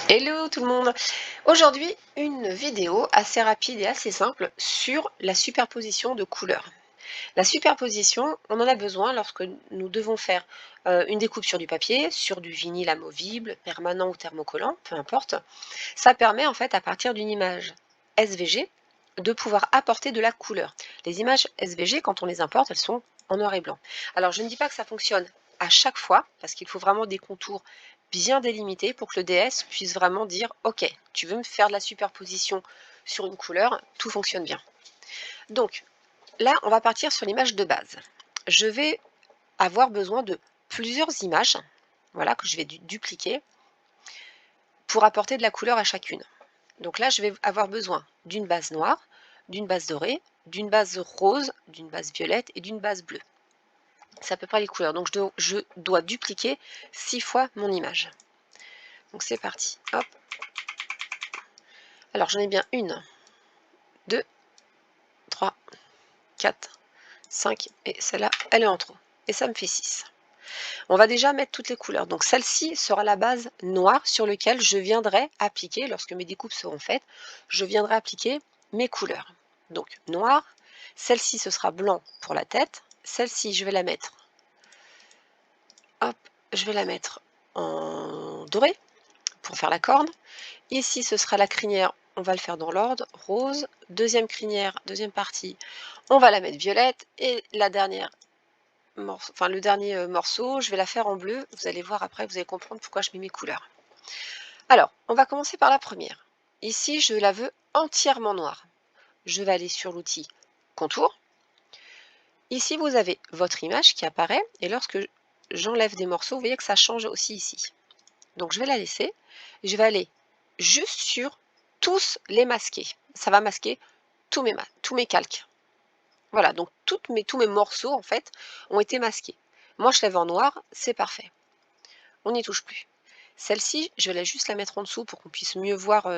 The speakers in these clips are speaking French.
Hello tout le monde! Aujourd'hui, une vidéo assez rapide et assez simple sur la superposition de couleurs. La superposition, on en a besoin lorsque nous devons faire une découpe sur du papier, sur du vinyle amovible, permanent ou thermocollant, peu importe. Ça permet en fait à partir d'une image SVG de pouvoir apporter de la couleur. Les images SVG, quand on les importe, elles sont en noir et blanc. Alors je ne dis pas que ça fonctionne à chaque fois, parce qu'il faut vraiment des contours bien délimités pour que le DS puisse vraiment dire ok, tu veux me faire de la superposition sur une couleur, tout fonctionne bien. Donc là, on va partir sur l'image de base. Je vais avoir besoin de plusieurs images, voilà, que je vais dupliquer pour apporter de la couleur à chacune. Donc là, je vais avoir besoin d'une base noire, d'une base dorée, d'une base rose, d'une base violette et d'une base bleue. C'est à peu près les couleurs. Donc je dois dupliquer 6 fois mon image. Donc c'est parti. Hop. Alors j'en ai bien 1, 2, 3, 4, 5 et celle-là, elle est en trop. Et ça me fait 6. On va déjà mettre toutes les couleurs. Donc celle-ci sera la base noire sur laquelle je viendrai appliquer, lorsque mes découpes seront faites, je viendrai appliquer mes couleurs. Donc noir, celle-ci ce sera blanc pour la tête, celle-ci je vais la mettre, hop, je vais la mettre en doré pour faire la corne. Ici ce sera la crinière, on va le faire dans l'ordre, rose, deuxième crinière, deuxième partie, on va la mettre violette et la dernière le dernier morceau, je vais la faire en bleu. Vous allez voir après, vous allez comprendre pourquoi je mets mes couleurs. Alors, on va commencer par la première. Ici, je la veux entièrement noire. Je vais aller sur l'outil contour. Ici, vous avez votre image qui apparaît et lorsque j'enlève des morceaux, vous voyez que ça change aussi ici. Donc, je vais la laisser. Je vais aller juste sur tous les masquer. Ça va masquer tous mes calques. Voilà, donc tous mes morceaux, en fait, ont été masqués. Moi, je lève en noir, c'est parfait. On n'y touche plus. Celle-ci, je vais juste la mettre en dessous pour qu'on puisse mieux voir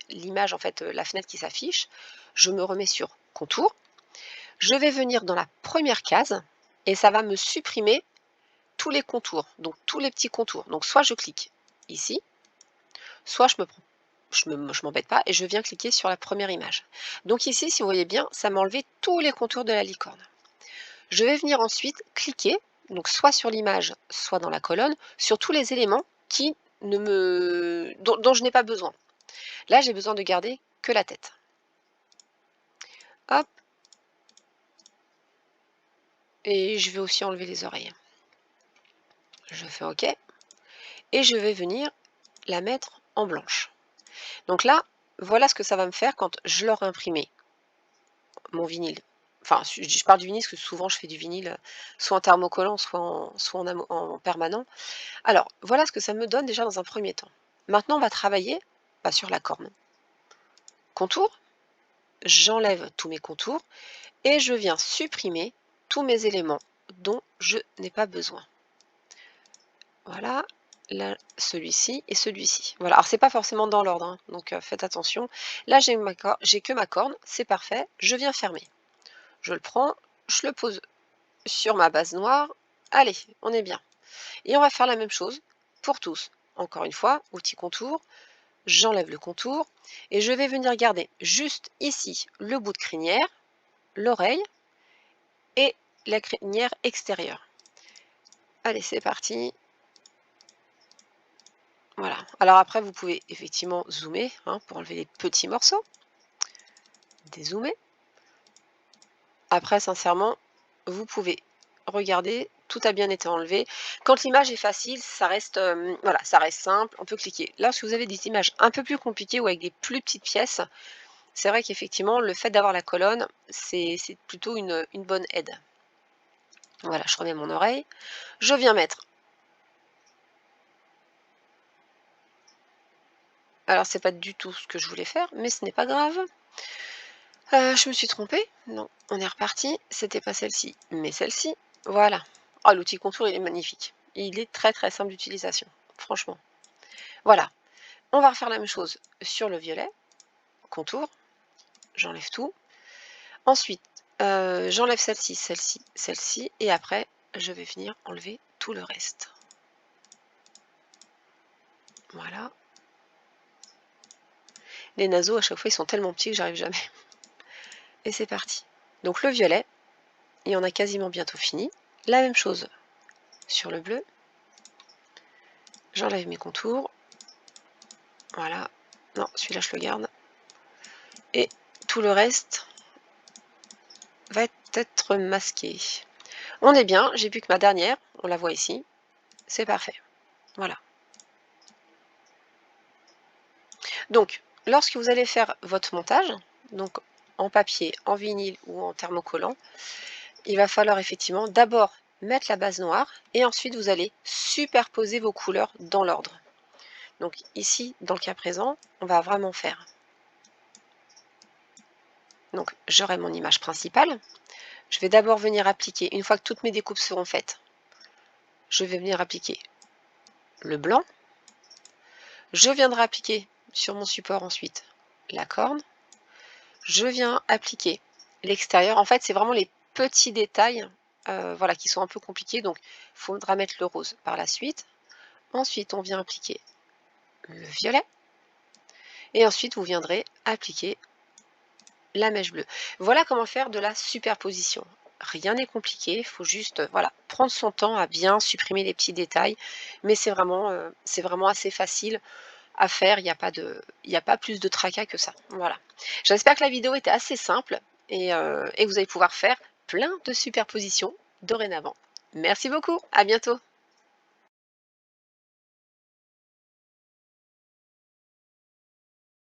l'image, en fait, la fenêtre qui s'affiche. Je me remets sur contour. Je vais venir dans la première case et ça va me supprimer tous les contours, donc tous les petits contours. Donc soit je clique ici, soit je m'embête pas et je viens cliquer sur la première image. Donc ici, si vous voyez bien, ça m'a enlevé tous les contours de la licorne. Je vais venir ensuite cliquer, donc soit sur l'image, soit dans la colonne, sur tous les éléments dont je n'ai pas besoin. Là, j'ai besoin de garder que la tête. Hop. Et je vais aussi enlever les oreilles. Je fais OK. Et je vais venir la mettre en blanche. Donc là, voilà ce que ça va me faire quand je l'aurai imprimé, mon vinyle. Enfin, je parle du vinyle parce que souvent je fais du vinyle soit en thermocollant, soit en permanent. Alors, voilà ce que ça me donne déjà dans un premier temps. Maintenant, on va travailler sur la corne. Contour, j'enlève tous mes contours et je viens supprimer tous mes éléments dont je n'ai pas besoin. Voilà, là, celui-ci et celui-ci. Voilà, alors c'est pas forcément dans l'ordre, hein, donc faites attention. Là, j'ai que ma corne, c'est parfait. Je viens fermer. Je le prends, je le pose sur ma base noire. Allez, on est bien. Et on va faire la même chose pour tous. Encore une fois, outil contour, j'enlève le contour et je vais venir garder juste ici le bout de crinière, l'oreille et la crinière extérieure. Allez, c'est parti. Voilà. Alors après, vous pouvez effectivement zoomer pour enlever les petits morceaux. Dézoomer. Après, sincèrement, vous pouvez regarder, tout a bien été enlevé. Quand l'image est facile, ça reste, voilà, ça reste simple, on peut cliquer. Là, si vous avez des images un peu plus compliquées ou avec des plus petites pièces, c'est vrai qu'effectivement, le fait d'avoir la colonne, c'est plutôt une bonne aide. Voilà, je remets mon oreille. Je viens mettre. Alors, c'est pas du tout ce que je voulais faire, mais ce n'est pas grave. Je me suis trompée. Non, on est reparti. C'était pas celle-ci, mais celle-ci. Voilà. Oh, l'outil contour, il est magnifique. Il est très très simple d'utilisation, franchement. Voilà. On va refaire la même chose sur le violet. Contour. J'enlève tout. Ensuite, j'enlève celle-ci, celle-ci, celle-ci. Et après, je vais venir enlever tout le reste. Voilà. Les naseaux, à chaque fois, ils sont tellement petits que j'arrive jamais. Et c'est parti. Donc le violet, et on a quasiment bientôt fini. La même chose sur le bleu. J'enlève mes contours. Voilà. Non, celui-là, je le garde. Et tout le reste va être masqué. On est bien, j'ai plus que ma dernière, on la voit ici. C'est parfait. Voilà. Donc, lorsque vous allez faire votre montage, donc en papier, en vinyle ou en thermocollant, il va falloir effectivement d'abord mettre la base noire et ensuite vous allez superposer vos couleurs dans l'ordre. Donc ici, dans le cas présent, on va vraiment faire. Donc j'aurai mon image principale. Je vais d'abord venir appliquer, une fois que toutes mes découpes seront faites, je vais venir appliquer le blanc. Je viendrai appliquer sur mon support ensuite la corne. Je viens appliquer l'extérieur. En fait, c'est vraiment les petits détails voilà, qui sont un peu compliqués. Donc, il faudra mettre le rose par la suite. Ensuite, on vient appliquer le violet. Et ensuite, vous viendrez appliquer la mèche bleue. Voilà comment faire de la superposition. Rien n'est compliqué, il faut juste voilà, prendre son temps à bien supprimer les petits détails. Mais c'est vraiment assez facile à faire, il y a pas plus de tracas que ça. Voilà. J'espère que la vidéo était assez simple et que vous allez pouvoir faire plein de superpositions dorénavant. Merci beaucoup, à bientôt.